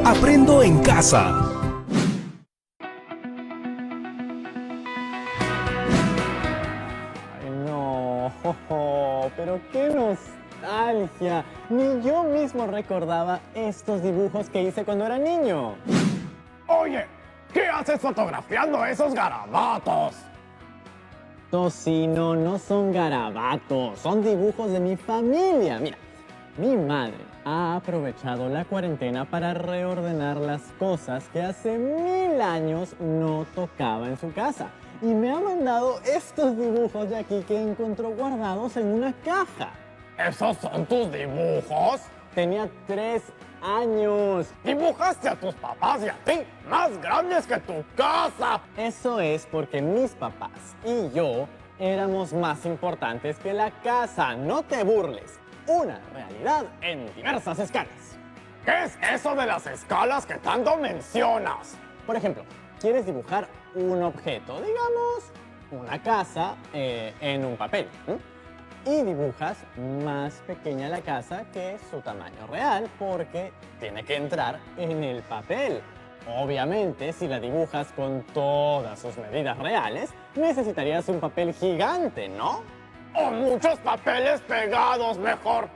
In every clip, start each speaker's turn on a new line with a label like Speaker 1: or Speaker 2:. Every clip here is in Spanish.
Speaker 1: Aprendo en casa.
Speaker 2: Ay, no, pero qué nostalgia. Ni yo mismo recordaba estos dibujos que hice cuando era niño.
Speaker 3: Oye, ¿qué haces fotografiando esos garabatos?
Speaker 2: Tocino, no son garabatos, son dibujos de mi familia. Mira, mi madre ha aprovechado la cuarentena para reordenar las cosas que hace 1000 años no tocaba en su casa. Y me ha mandado estos dibujos de aquí que encontró guardados en una caja.
Speaker 3: ¿Esos son tus dibujos?
Speaker 2: Tenía 3 años.
Speaker 3: Dibujaste a tus papás y a ti más grandes que tu casa.
Speaker 2: Eso es porque mis papás y yo éramos más importantes que la casa. No te burles. Una realidad en diversas escalas.
Speaker 3: ¿Qué es eso de las escalas que tanto mencionas?
Speaker 2: Por ejemplo, quieres dibujar un objeto, digamos, una casa en un papel. Y dibujas más pequeña la casa que su tamaño real porque tiene que entrar en el papel. Obviamente, si la dibujas con todas sus medidas reales, necesitarías un papel gigante, ¿no?
Speaker 3: O muchos papeles pegados, mejor.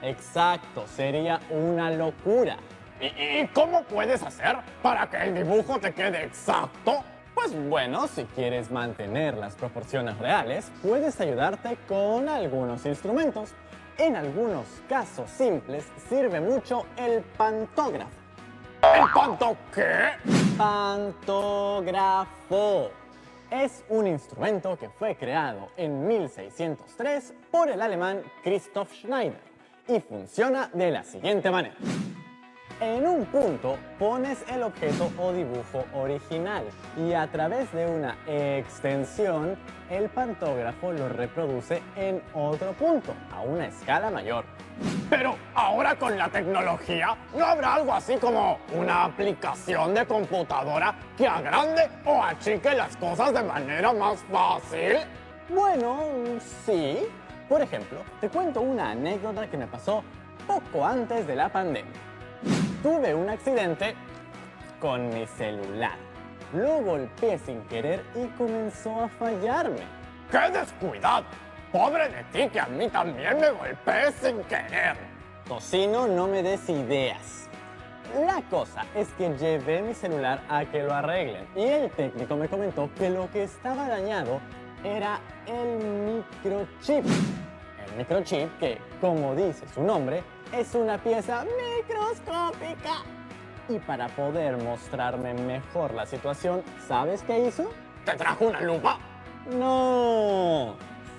Speaker 2: Exacto, sería una locura.
Speaker 3: ¿Y cómo puedes hacer para que el dibujo te quede exacto?
Speaker 2: Pues bueno, si quieres mantener las proporciones reales, puedes ayudarte con algunos instrumentos. En algunos casos simples sirve mucho el pantógrafo.
Speaker 3: ¿El panto qué?
Speaker 2: Pantógrafo. Es un instrumento que fue creado en 1603 por el alemán Christoph Schneider y funciona de la siguiente manera. En un punto pones el objeto o dibujo original y a través de una extensión el pantógrafo lo reproduce en otro punto a una escala mayor.
Speaker 3: Pero ahora con la tecnología, ¿no habrá algo así como una aplicación de computadora que agrande o achique las cosas de manera más fácil?
Speaker 2: Bueno, sí. Por ejemplo, te cuento una anécdota que me pasó poco antes de la pandemia. Tuve un accidente con mi celular. Lo golpeé sin querer y comenzó a fallarme.
Speaker 3: ¡Qué descuidado! ¡Pobre de ti, que a mí también me golpeé sin querer!
Speaker 2: Tocino, no me des ideas. La cosa es que llevé mi celular a que lo arreglen y el técnico me comentó que lo que estaba dañado era el microchip. El microchip que, como dice su nombre, es una pieza microscópica. Y para poder mostrarme mejor la situación, ¿sabes qué hizo?
Speaker 3: ¿Te trajo una lupa?
Speaker 2: ¡No!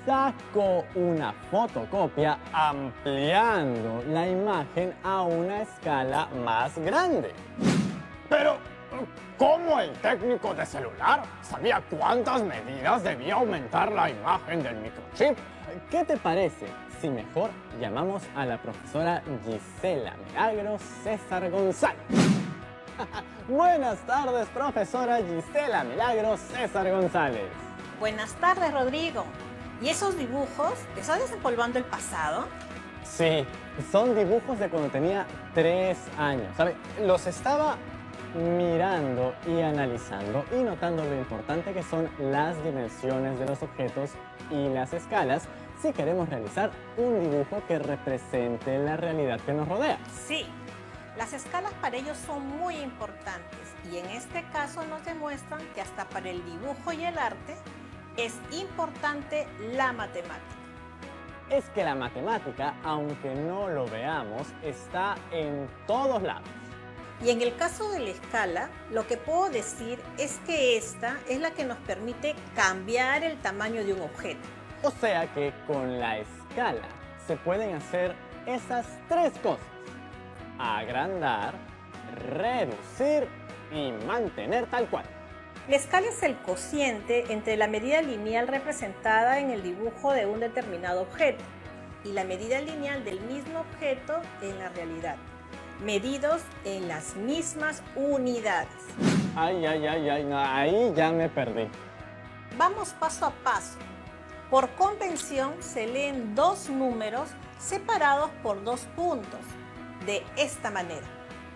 Speaker 2: Sacó una fotocopia ampliando la imagen a una escala más grande.
Speaker 3: Pero, ¿cómo el técnico de celular sabía cuántas medidas debía aumentar la imagen del microchip?
Speaker 2: ¿Qué te parece si mejor llamamos a la profesora Gisela Milagros César González? Buenas tardes, profesora Gisela Milagros César González.
Speaker 4: Buenas tardes, Rodrigo. ¿Y esos dibujos? ¿Te estás desempolvando el pasado?
Speaker 2: Sí, son dibujos de cuando tenía 3 años. ¿Sabe? Los estaba mirando y analizando y notando lo importante que son las dimensiones de los objetos y las escalas si queremos realizar un dibujo que represente la realidad que nos rodea.
Speaker 4: Sí, las escalas para ellos son muy importantes y en este caso nos demuestran que hasta para el dibujo y el arte es importante la matemática.
Speaker 2: Es que la matemática, aunque no lo veamos, está en todos lados.
Speaker 4: Y en el caso de la escala, lo que puedo decir es que esta es la que nos permite cambiar el tamaño de un objeto.
Speaker 2: O sea que con la escala se pueden hacer esas 3 cosas: agrandar, reducir y mantener tal cual.
Speaker 4: La escala es el cociente entre la medida lineal representada en el dibujo de un determinado objeto y la medida lineal del mismo objeto en la realidad. medidos en las mismas unidades.
Speaker 2: Ay, ay, ay, ay, no, ahí ya me perdí.
Speaker 4: Vamos paso a paso. Por convención se leen dos números separados por dos puntos, de esta manera.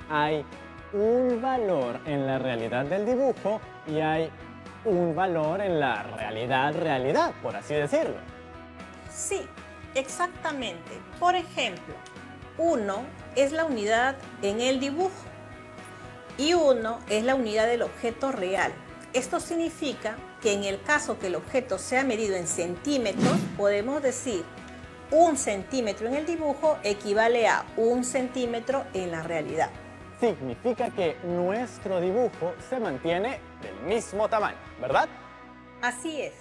Speaker 2: Hay un valor en la realidad del dibujo y hay un valor en la realidad, por así decirlo.
Speaker 4: Sí, exactamente. Por ejemplo, 1 es la unidad en el dibujo y 1 es la unidad del objeto real. Esto significa que en el caso que el objeto sea medido en centímetros, podemos decir 1 centímetro en el dibujo equivale a 1 centímetro en la realidad.
Speaker 2: Significa que nuestro dibujo se mantiene del mismo tamaño, ¿verdad?
Speaker 4: Así es.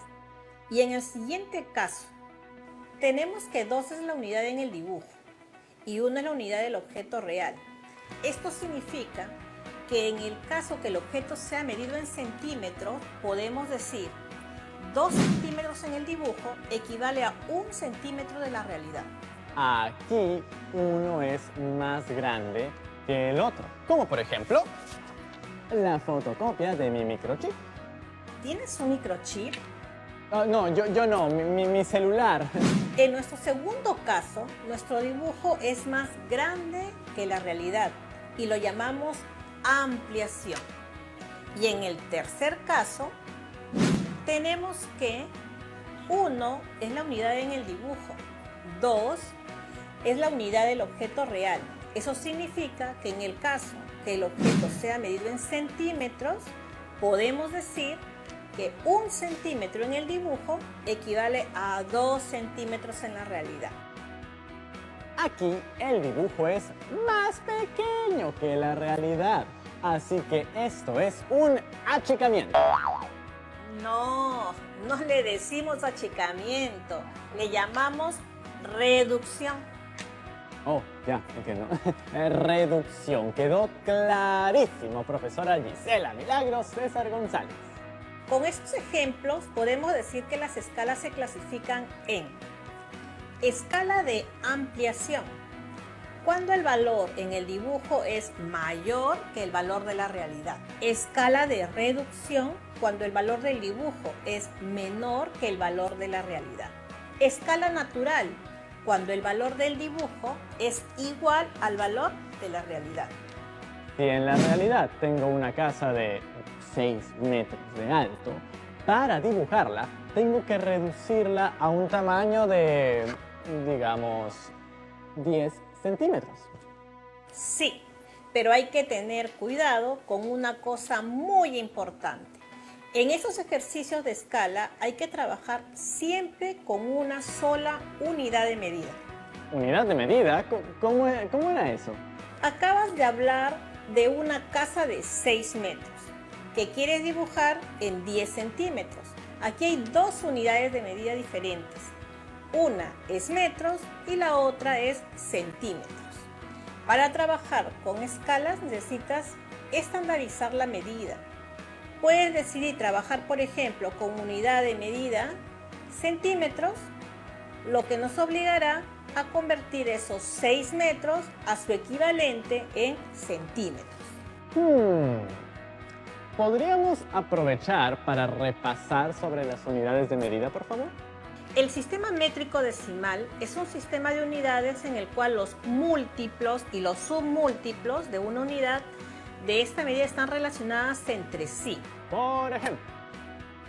Speaker 4: Y en el siguiente caso, tenemos que 2 es la unidad en el dibujo y 1 es la unidad del objeto real. Esto significa que en el caso que el objeto sea medido en centímetros, podemos decir 2 centímetros en el dibujo equivale a 1 centímetro de la realidad.
Speaker 2: Aquí uno es más grande que el otro, como por ejemplo la fotocopia de mi microchip.
Speaker 4: ¿Tienes un microchip?
Speaker 2: No, yo no, mi celular.
Speaker 4: En nuestro segundo caso, nuestro dibujo es más grande que la realidad y lo llamamos ampliación. Y en el tercer caso, tenemos que 1 es la unidad en el dibujo, 2 es la unidad del objeto real. Eso significa que en el caso que el objeto sea medido en centímetros, podemos decir que 1 centímetro en el dibujo equivale a 2 centímetros en la realidad.
Speaker 2: Aquí el dibujo es más pequeño que la realidad, así que esto es un achicamiento.
Speaker 4: No, no le decimos achicamiento, le llamamos reducción.
Speaker 2: Oh, ya, entiendo. Reducción. Quedó clarísimo, profesora Gisela Milagros César González.
Speaker 4: Con estos ejemplos podemos decir que las escalas se clasifican en escala de ampliación, cuando el valor en el dibujo es mayor que el valor de la realidad. Escala de reducción, cuando el valor del dibujo es menor que el valor de la realidad. Escala natural, cuando el valor del dibujo es igual al valor de la realidad.
Speaker 2: Si en la realidad tengo una casa de 6 metros de alto, para dibujarla tengo que reducirla a un tamaño de, digamos, 10 centímetros.
Speaker 4: Sí, pero hay que tener cuidado con una cosa muy importante. En esos ejercicios de escala hay que trabajar siempre con una sola unidad de medida.
Speaker 2: ¿Unidad de medida? ¿Cómo era eso?
Speaker 4: Acabas de hablar de una casa de 6 metros que quieres dibujar en 10 centímetros. Aquí hay dos unidades de medida diferentes. Una es metros y la otra es centímetros. Para trabajar con escalas necesitas estandarizar la medida. Puedes decidir trabajar, por ejemplo, con unidad de medida centímetros, lo que nos obligará a convertir esos 6 metros a su equivalente en centímetros.
Speaker 2: ¿Podríamos aprovechar para repasar sobre las unidades de medida, por favor?
Speaker 4: El sistema métrico decimal es un sistema de unidades en el cual los múltiplos y los submúltiplos de una unidad de esta medida están relacionadas entre sí.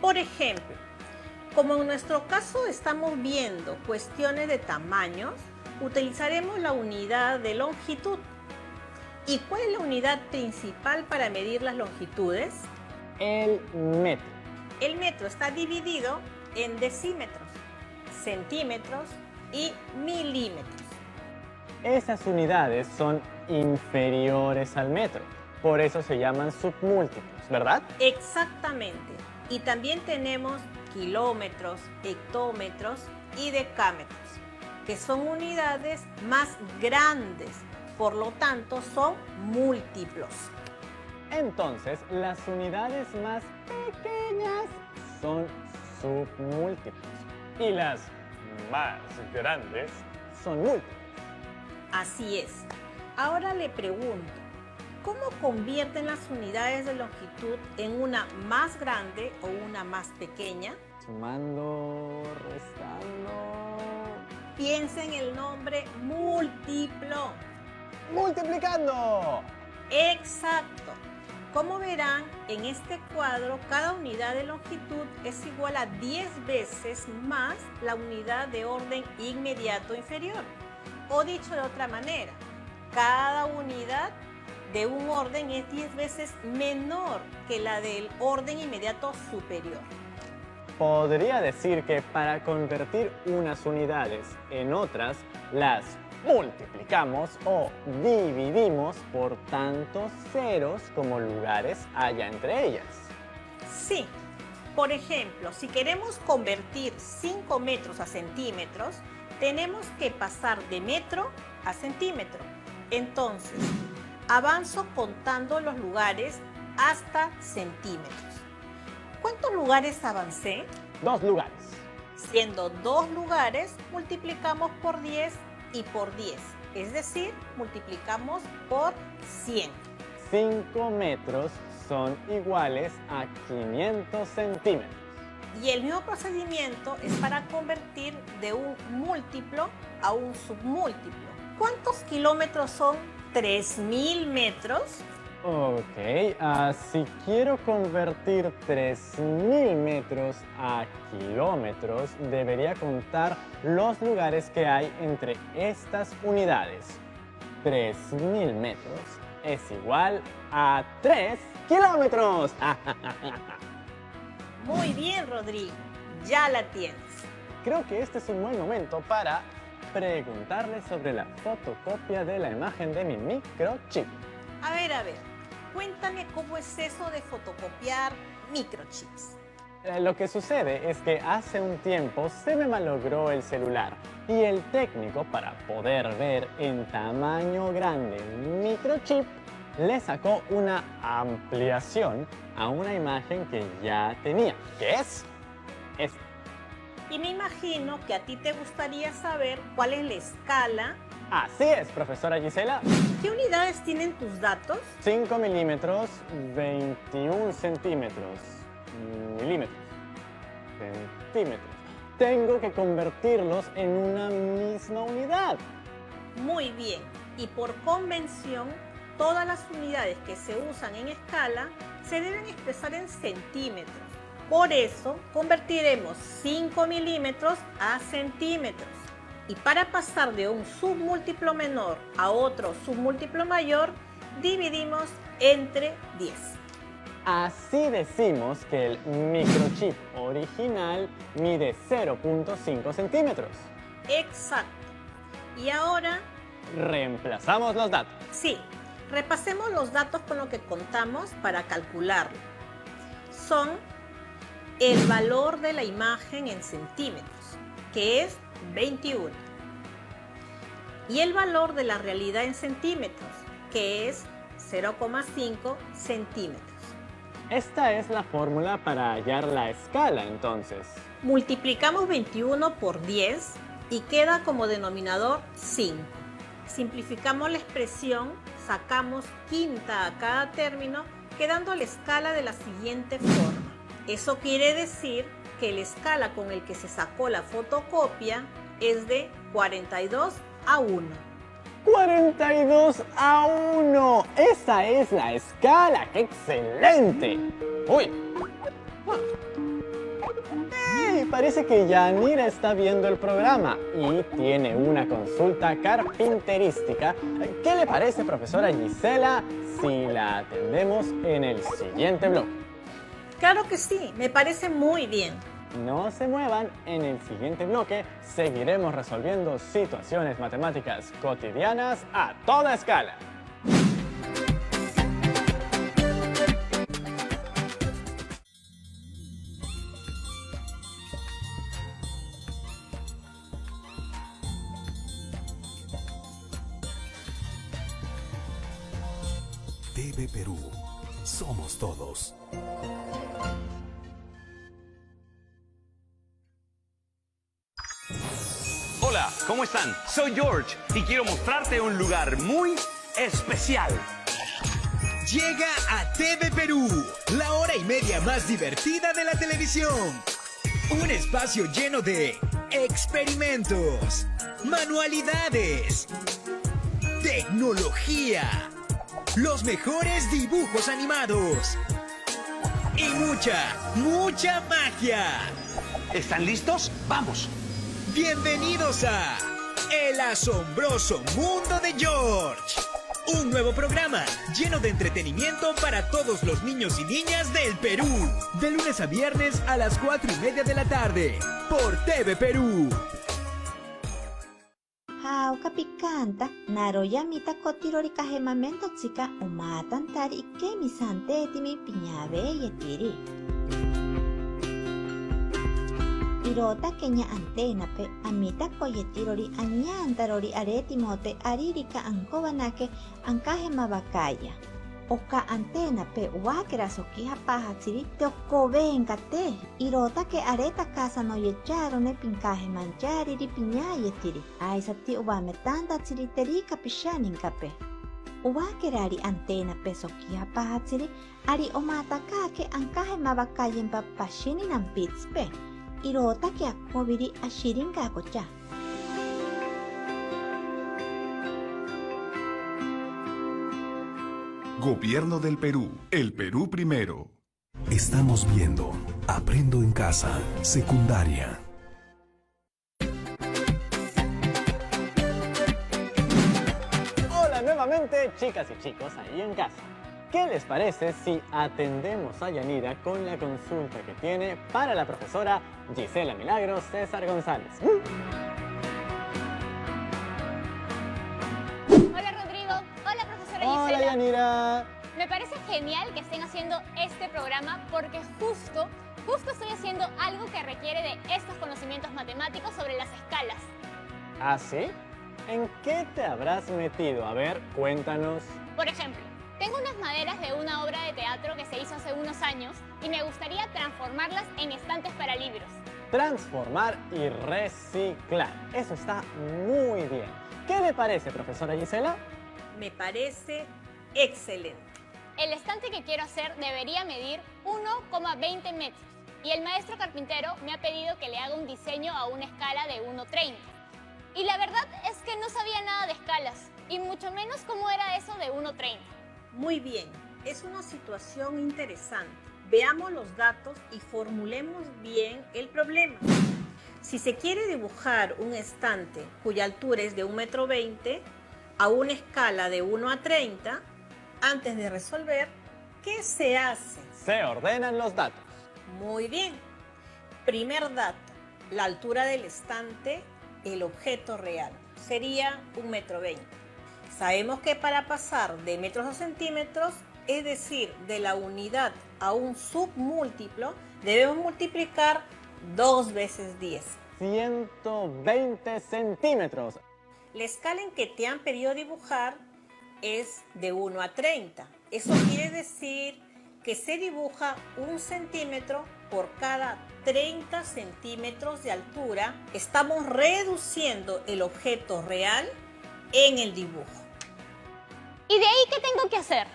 Speaker 4: Por ejemplo, como en nuestro caso estamos viendo cuestiones de tamaños, utilizaremos la unidad de longitud. ¿Y cuál es la unidad principal para medir las longitudes?
Speaker 2: El metro.
Speaker 4: El metro está dividido en decímetros, centímetros y milímetros.
Speaker 2: Esas unidades son inferiores al metro, por eso se llaman submúltiplos, ¿verdad?
Speaker 4: Exactamente. Y también tenemos kilómetros, hectómetros y decámetros, que son unidades más grandes, por lo tanto son múltiplos.
Speaker 2: Entonces, las unidades más pequeñas son submúltiplos y las más grandes son múltiplos.
Speaker 4: Así es. Ahora le pregunto, ¿cómo convierten las unidades de longitud en una más grande o una más pequeña?
Speaker 2: Sumando, restando...
Speaker 4: Piensa en el nombre múltiplo.
Speaker 2: ¡Multiplicando!
Speaker 4: Exacto. Como verán, en este cuadro, cada unidad de longitud es igual a 10 veces más la unidad de orden inmediato inferior. O dicho de otra manera, cada unidad de un orden es 10 veces menor que la del orden inmediato superior.
Speaker 2: Podría decir que para convertir unas unidades en otras, las multiplicamos o dividimos por tantos ceros como lugares haya entre ellas.
Speaker 4: Sí. Por ejemplo, si queremos convertir 5 metros a centímetros, tenemos que pasar de metro a centímetro. Entonces, avanzo contando los lugares hasta centímetros. ¿Cuántos lugares avancé?
Speaker 2: 2 lugares.
Speaker 4: Siendo 2 lugares, multiplicamos por 10 y por 10. Es decir, multiplicamos por 100.
Speaker 2: 5 metros son iguales a 500 centímetros.
Speaker 4: Y el mismo procedimiento es para convertir de un múltiplo a un submúltiplo. ¿Cuántos kilómetros son 3000 metros?
Speaker 2: Ok, si quiero convertir 3000 metros a kilómetros, debería contar los lugares que hay entre estas unidades. 3000 metros es igual a 3 kilómetros.
Speaker 4: Muy bien, Rodrigo. Ya la tienes.
Speaker 2: Creo que este es un buen momento para preguntarle sobre la fotocopia de la imagen de mi microchip.
Speaker 4: A ver. Cuéntame cómo es eso de fotocopiar microchips.
Speaker 2: Lo que sucede es que hace un tiempo se me malogró el celular y el técnico, para poder ver en tamaño grande un microchip, le sacó una ampliación a una imagen que ya tenía, que es esta.
Speaker 4: Y me imagino que a ti te gustaría saber cuál es la escala.
Speaker 2: Así es, profesora Gisela.
Speaker 4: ¿Qué unidades tienen tus datos?
Speaker 2: 5 milímetros, 21 centímetros, milímetros, centímetros. Tengo que convertirlos en una misma unidad.
Speaker 4: Muy bien. Y por convención, todas las unidades que se usan en escala se deben expresar en centímetros. Por eso, convertiremos 5 milímetros a centímetros. Y para pasar de un submúltiplo menor a otro submúltiplo mayor, dividimos entre 10.
Speaker 2: Así decimos que el microchip original mide 0.5 centímetros.
Speaker 4: Exacto. Y ahora,
Speaker 2: Reemplazamos los datos.
Speaker 4: sí, repasemos los datos con los que contamos para calcularlo. Son el valor de la imagen en centímetros, que es 21. Y el valor de la realidad en centímetros, que es 0,5 centímetros.
Speaker 2: Esta es la fórmula para hallar la escala, entonces.
Speaker 4: Multiplicamos 21 por 10 y queda como denominador 5. Simplificamos la expresión, sacamos quinta a cada término, quedando la escala de la siguiente forma. Eso quiere decir que la escala con el que se sacó la fotocopia es de 42 a 1.
Speaker 2: 42 a 1. Esa es la escala. ¡Qué excelente! ¡Uy! ¡Hey! Parece que Yanira está viendo el programa y tiene una consulta carpinterística. ¿Qué le parece, profesora Gisela, si la atendemos en el siguiente blog?
Speaker 4: Claro que sí, me parece muy bien.
Speaker 2: No se muevan, en el siguiente bloque seguiremos resolviendo situaciones matemáticas cotidianas a toda escala.
Speaker 1: TV Perú. Somos todos.
Speaker 5: Hola, ¿cómo están? Soy George y quiero mostrarte un lugar muy especial.
Speaker 6: Llega a TV Perú, la hora y media más divertida de la televisión. Un espacio lleno de experimentos, manualidades, tecnología, los mejores dibujos animados y mucha magia.
Speaker 5: ¿Están listos? ¡Vamos!
Speaker 6: Bienvenidos a El Asombroso Mundo de George. Un nuevo programa lleno de entretenimiento para todos los niños y niñas del Perú. De lunes a viernes a las 4:30 de la tarde. Por TV Perú.
Speaker 7: Hauka pikanta, naroyamita kotirori kahemamento tsika umatantari ikemi santetimi piñabe yetiri. Irota kenya antena pe amita koyetirori añantarori aretimote aririka ankobanake ankahema bakaya. Oka antena pe wakera sokiha pahatsiri teokovenkate. Irota ke areta casa no yecharo ne pinkaje manchari ri piñayetiri. Aisati ubametanda tsiri terika pishaninka pe. Uwakerari antena pe sokiha pahatsiri ari omataka ke ankaje mabakayen papashini nampits pe. Irota que akobiri ashiringa kocha.
Speaker 1: Gobierno del Perú. El Perú primero. Estamos viendo Aprendo en Casa, secundaria.
Speaker 2: Hola nuevamente, chicas y chicos ahí en casa. ¿Qué les parece si atendemos a Yanira con la consulta que tiene para la profesora Gisela Milagros César González?
Speaker 8: Hola Rodrigo, hola profesora
Speaker 2: Hola
Speaker 8: Gisela.
Speaker 2: Yanira.
Speaker 8: Me parece genial que estén haciendo este programa porque justo estoy haciendo algo que requiere de estos conocimientos matemáticos sobre las escalas.
Speaker 2: ¿Ah, sí? ¿En qué te habrás metido? A ver, cuéntanos.
Speaker 8: Por ejemplo, tengo unas maderas de una obra de teatro que se hizo hace unos años y me gustaría transformarlas en estantes para libros.
Speaker 2: Transformar y reciclar. Eso está muy bien. ¿Qué le parece, profesora Gisela?
Speaker 4: Me parece excelente.
Speaker 8: El estante que quiero hacer debería medir 1,20 metros y el maestro carpintero me ha pedido que le haga un diseño a una escala de 1,30. Y la verdad es que no sabía nada de escalas y mucho menos cómo era eso de 1,30.
Speaker 4: Muy bien, es una situación interesante. Veamos los datos y formulemos bien el problema. Si se quiere dibujar un estante cuya altura es de 1,20 m a una escala de 1 a 30, antes de resolver, ¿qué se hace?
Speaker 2: Se ordenan los datos.
Speaker 4: Muy bien. Primer dato, la altura del estante, el objeto real, sería 1,20 m. Sabemos que para pasar de metros a centímetros, es decir, de la unidad a un submúltiplo, debemos multiplicar 2 veces 10.
Speaker 2: 120 centímetros.
Speaker 4: La escala en que te han pedido dibujar es de 1 a 30. Eso quiere decir que se dibuja 1 centímetro por cada 30 centímetros de altura. Estamos reduciendo el objeto real en el dibujo.
Speaker 8: ¿Y de ahí qué tengo que hacer?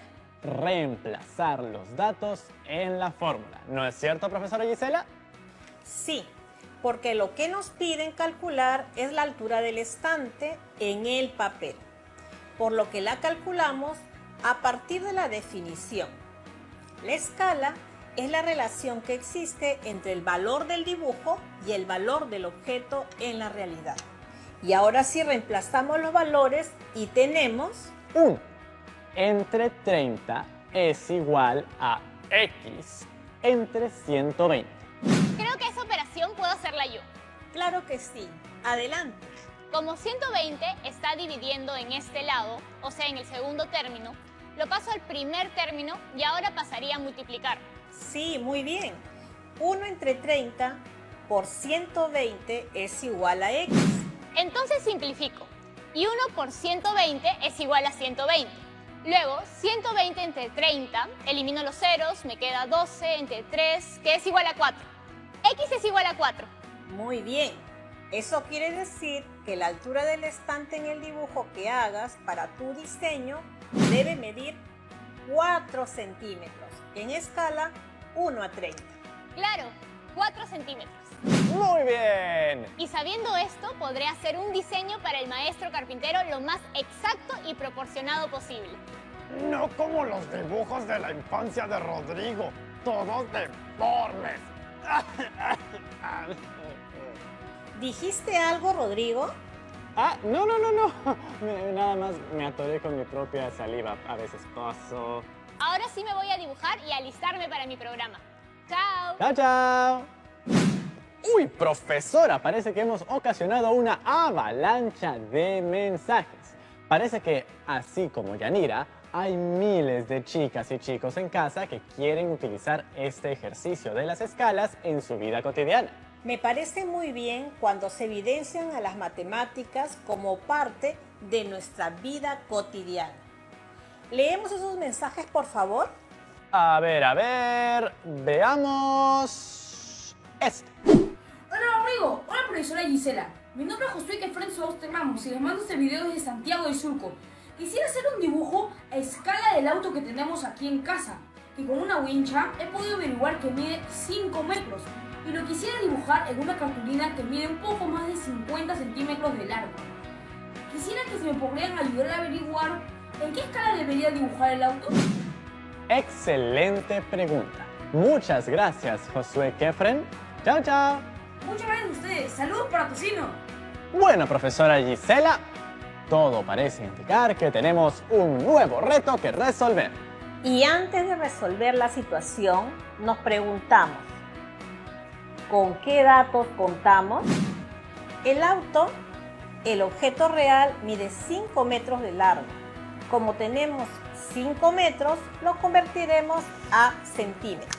Speaker 2: Reemplazar los datos en la fórmula. ¿No es cierto, profesora Gisela?
Speaker 4: Sí, porque lo que nos piden calcular es la altura del estante en el papel, por lo que la calculamos a partir de la definición. La escala es la relación que existe entre el valor del dibujo y el valor del objeto en la realidad. Y ahora sí reemplazamos los valores y tenemos
Speaker 2: 1 entre 30 es igual a X entre 120.
Speaker 8: Creo que esa operación puedo hacerla yo.
Speaker 4: Claro que sí. Adelante.
Speaker 8: Como 120 está dividiendo en este lado, o sea en el segundo término, lo paso al primer término y ahora pasaría a multiplicar.
Speaker 4: Sí, muy bien. 1 entre 30 por 120 es igual a X.
Speaker 8: Entonces simplifico. Y 1 por 120 es igual a 120. Luego, 120 entre 30, elimino los ceros, me queda 12 entre 3, que es igual a 4. X es igual a 4.
Speaker 4: Muy bien. Eso quiere decir que la altura del estante en el dibujo que hagas para tu diseño debe medir 4 centímetros en escala 1 a 30.
Speaker 8: Claro, 4 centímetros.
Speaker 2: Muy bien.
Speaker 8: Y sabiendo esto, podré hacer un diseño para el maestro carpintero lo más exacto y proporcionado posible.
Speaker 3: No como los dibujos de la infancia de Rodrigo, todos deformes.
Speaker 4: ¿Dijiste algo, Rodrigo?
Speaker 2: No. Nada más me atoré con mi propia saliva. A veces paso.
Speaker 8: Ahora sí me voy a dibujar y alistarme para mi programa. ¡Chao!
Speaker 2: ¡Chao, chao! Uy, profesora, parece que hemos ocasionado una avalancha de mensajes. Parece que, así como Yanira, hay miles de chicas y chicos en casa que quieren utilizar este ejercicio de las escalas en su vida cotidiana.
Speaker 4: Me parece muy bien cuando se evidencian a las matemáticas como parte de nuestra vida cotidiana. ¿Leemos esos mensajes, por favor?
Speaker 2: A ver, veamos este.
Speaker 9: Hola Rodrigo, hola profesora Gisela. Mi nombre es Josué Kefren Souste Ramos y les mando este video desde Santiago de Surco. Quisiera hacer un dibujo a escala del auto que tenemos aquí en casa, que con una wincha he podido averiguar que mide 5 metros y lo quisiera dibujar en una cartulina que mide un poco más de 50 centímetros de largo. Quisiera que se me podrían ayudar a averiguar en qué escala debería dibujar el auto.
Speaker 2: Excelente pregunta. Muchas gracias, Josué Kefren. Chao, chao.
Speaker 9: Muchas gracias a ustedes. Saludos para Tocino.
Speaker 2: Bueno, profesora Gisela, todo parece indicar que tenemos un nuevo reto que resolver.
Speaker 4: Y antes de resolver la situación, nos preguntamos, ¿con qué datos contamos? El auto, el objeto real, mide 5 metros de largo. Como tenemos 5 metros, lo convertiremos a centímetros.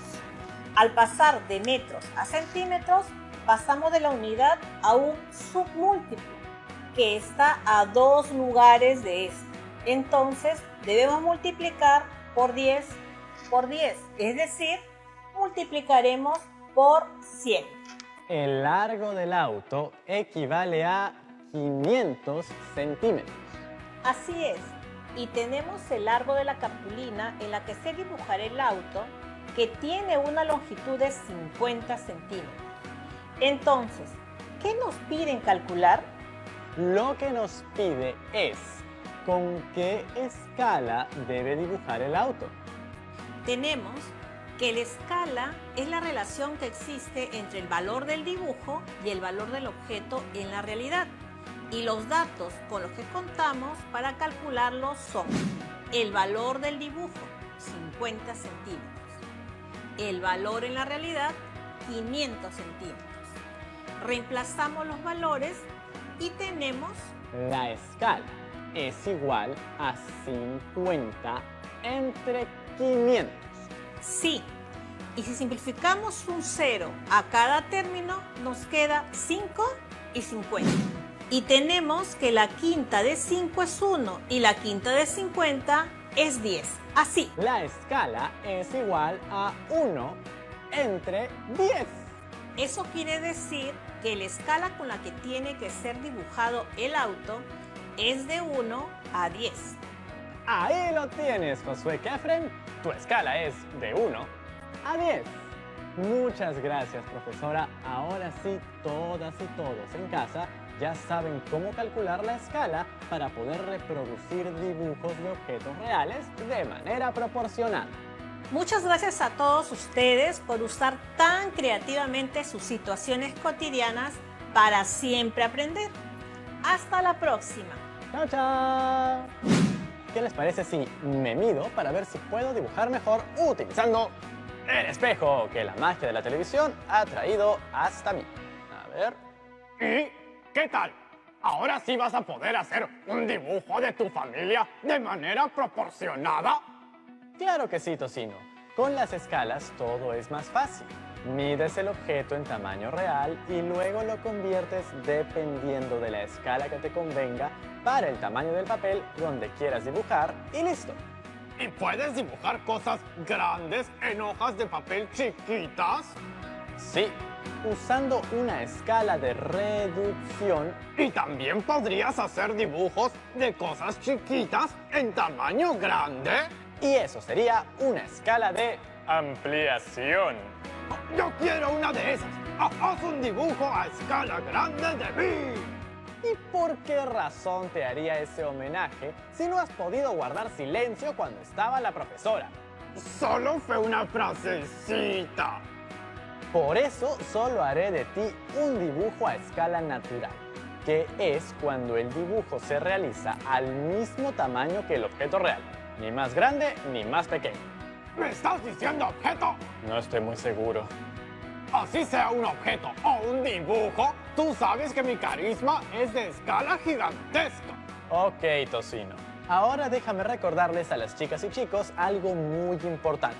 Speaker 4: Al pasar de metros a centímetros, pasamos de la unidad a un submúltiplo, que está a 2 lugares de este. Entonces, debemos multiplicar por 10 por 10, es decir, multiplicaremos por 100.
Speaker 2: El largo del auto equivale a 500 centímetros.
Speaker 4: Así es, y tenemos el largo de la cartulina en la que se dibujará el auto, que tiene una longitud de 50 centímetros. Entonces, ¿qué nos piden calcular?
Speaker 2: Lo que nos pide es con qué escala debe dibujar el auto.
Speaker 4: Tenemos que la escala es la relación que existe entre el valor del dibujo y el valor del objeto en la realidad. Y los datos con los que contamos para calcularlo son el valor del dibujo, 50 centímetros. El valor en la realidad, 500 centímetros. Reemplazamos los valores y tenemos...
Speaker 2: La escala es igual a 50 entre 500.
Speaker 4: Sí, y si simplificamos un 0 a cada término, nos queda 5 y 50. Y tenemos que la quinta de 5 es 1 y la quinta de 50 es 10. Así.
Speaker 2: La escala es igual a 1 entre 10.
Speaker 4: Eso quiere decir que la escala con la que tiene que ser dibujado el auto es de 1 a 10.
Speaker 2: Ahí lo tienes, Josué Kefren. Tu escala es de 1 a 10. Muchas gracias, profesora. Ahora sí, todas y todos en casa ya saben cómo calcular la escala para poder reproducir dibujos de objetos reales de manera proporcional.
Speaker 4: Muchas gracias a todos ustedes por usar tan creativamente sus situaciones cotidianas para siempre aprender. Hasta la próxima.
Speaker 2: ¡Chao, chao! ¿Qué les parece si me mido para ver si puedo dibujar mejor utilizando el espejo que la magia de la televisión ha traído hasta mí? A ver.
Speaker 3: ¿Y qué tal? ¿Ahora sí vas a poder hacer un dibujo de tu familia de manera proporcionada?
Speaker 2: Claro que sí, Tocino. Con las escalas todo es más fácil. Mides el objeto en tamaño real y luego lo conviertes dependiendo de la escala que te convenga para el tamaño del papel donde quieras dibujar y listo.
Speaker 3: ¿Y puedes dibujar cosas grandes en hojas de papel chiquitas?
Speaker 2: Sí, usando una escala de reducción.
Speaker 3: Y también podrías hacer dibujos de cosas chiquitas en tamaño grande.
Speaker 2: Y eso sería una escala de ampliación.
Speaker 3: Yo quiero una de esas. Haz un dibujo a escala grande de mí.
Speaker 2: ¿Y por qué razón te haría ese homenaje si no has podido guardar silencio cuando estaba la profesora?
Speaker 3: Solo fue una frasecita.
Speaker 2: Por eso solo haré de ti un dibujo a escala natural, que es cuando el dibujo se realiza al mismo tamaño que el objeto real, ni más grande ni más pequeño.
Speaker 3: ¿Me estás diciendo objeto?
Speaker 2: No estoy muy seguro.
Speaker 3: Así sea un objeto o un dibujo, tú sabes que mi carisma es de escala gigantesca.
Speaker 2: Ok, Tocino. Ahora déjame recordarles a las chicas y chicos algo muy importante.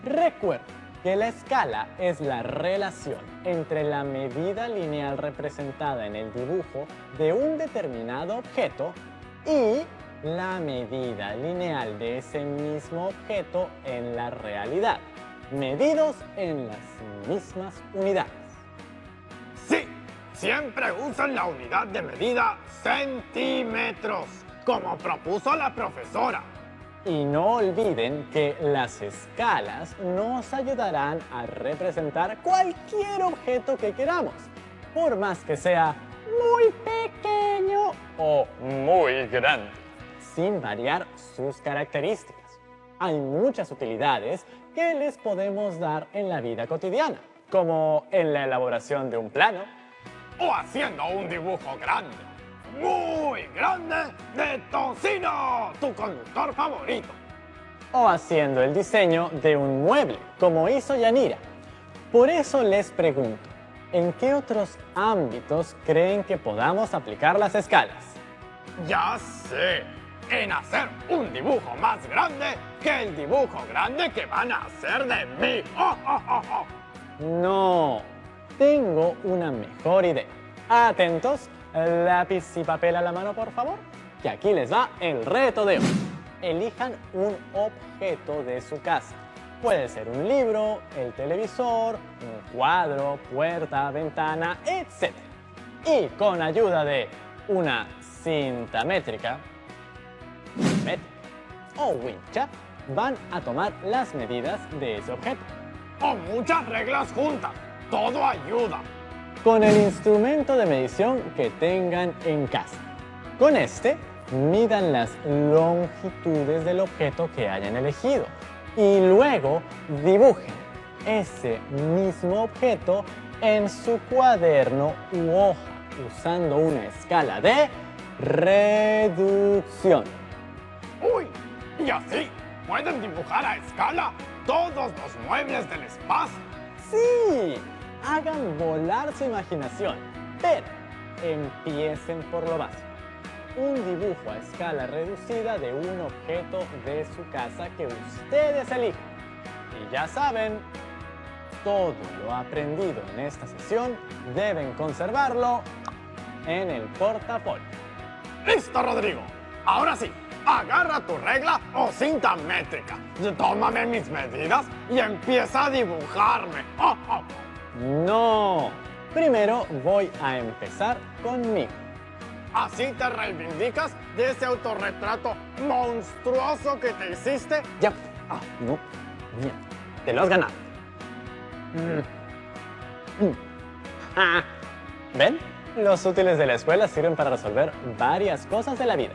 Speaker 2: Recuerda que la escala es la relación entre la medida lineal representada en el dibujo de un determinado objeto y la medida lineal de ese mismo objeto en la realidad, medidos en las mismas unidades.
Speaker 3: Sí, siempre usan la unidad de medida centímetros, como propuso la profesora.
Speaker 2: Y no olviden que las escalas nos ayudarán a representar cualquier objeto que queramos, por más que sea muy pequeño o muy grande, sin variar sus características. Hay muchas utilidades que les podemos dar en la vida cotidiana, como en la elaboración de un plano,
Speaker 3: O haciendo un dibujo grande, muy grande, de Tocino, tu conductor favorito.
Speaker 2: o haciendo el diseño de un mueble, como hizo Yanira. Por eso les pregunto, ¿en qué otros ámbitos creen que podamos aplicar las escalas?
Speaker 3: Ya sé, en hacer un dibujo más grande que el dibujo grande que van a hacer de mí. ¡Oh, oh, oh, oh!
Speaker 2: No, tengo una mejor idea. Atentos, lápiz y papel a la mano, por favor, que aquí les va el reto de hoy. Elijan un objeto de su casa. Puede ser un libro, el televisor, un cuadro, puerta, ventana, etc. Y con ayuda de una cinta métrica o wincha, van a tomar las medidas de ese objeto.
Speaker 3: O muchas reglas juntas, todo ayuda.
Speaker 2: Con el instrumento de medición que tengan en casa. Con este, midan las longitudes del objeto que hayan elegido y luego dibujen ese mismo objeto en su cuaderno u hoja usando una escala de reducción.
Speaker 3: ¡Uy! Y así pueden dibujar a escala todos los muebles del espacio.
Speaker 2: ¡Sí! Hagan volar su imaginación, pero empiecen por lo básico. Un dibujo a escala reducida de un objeto de su casa que ustedes elijan. Y ya saben, todo lo aprendido en esta sesión deben conservarlo en el portafolio.
Speaker 3: ¡Listo, Rodrigo! Ahora sí, agarra tu regla o cinta métrica, tómame mis medidas y empieza a dibujarme. ¡Oh, oh!
Speaker 2: No, primero voy a empezar conmigo.
Speaker 3: ¿Así te reivindicas de ese autorretrato monstruoso que te hiciste?
Speaker 2: Ya, no, mira, te lo has ganado. ¿Ven? Los útiles de la escuela sirven para resolver varias cosas de la vida.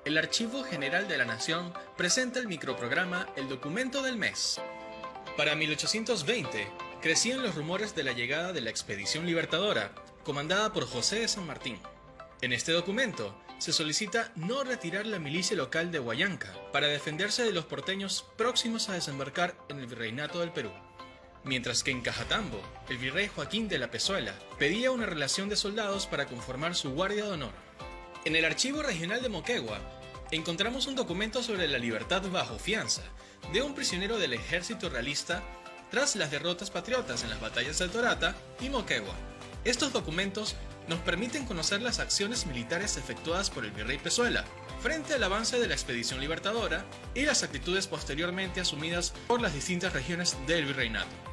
Speaker 10: El Archivo General de la Nación presenta el microprograma El Documento del Mes. Para 1820, crecían los rumores de la llegada de la Expedición Libertadora, comandada por José de San Martín. En este documento se solicita no retirar la milicia local de Huallanca para defenderse de los porteños próximos a desembarcar en el Virreinato del Perú. Mientras que en Cajatambo, el virrey Joaquín de la Pezuela pedía una relación de soldados para conformar su guardia de honor. En el Archivo Regional de Moquegua, encontramos un documento sobre la libertad bajo fianza de un prisionero del ejército realista tras las derrotas patriotas en las batallas de Torata y Moquegua. Estos documentos nos permiten conocer las acciones militares efectuadas por el virrey Pezuela frente al avance de la expedición libertadora y las actitudes posteriormente asumidas por las distintas regiones del virreinato.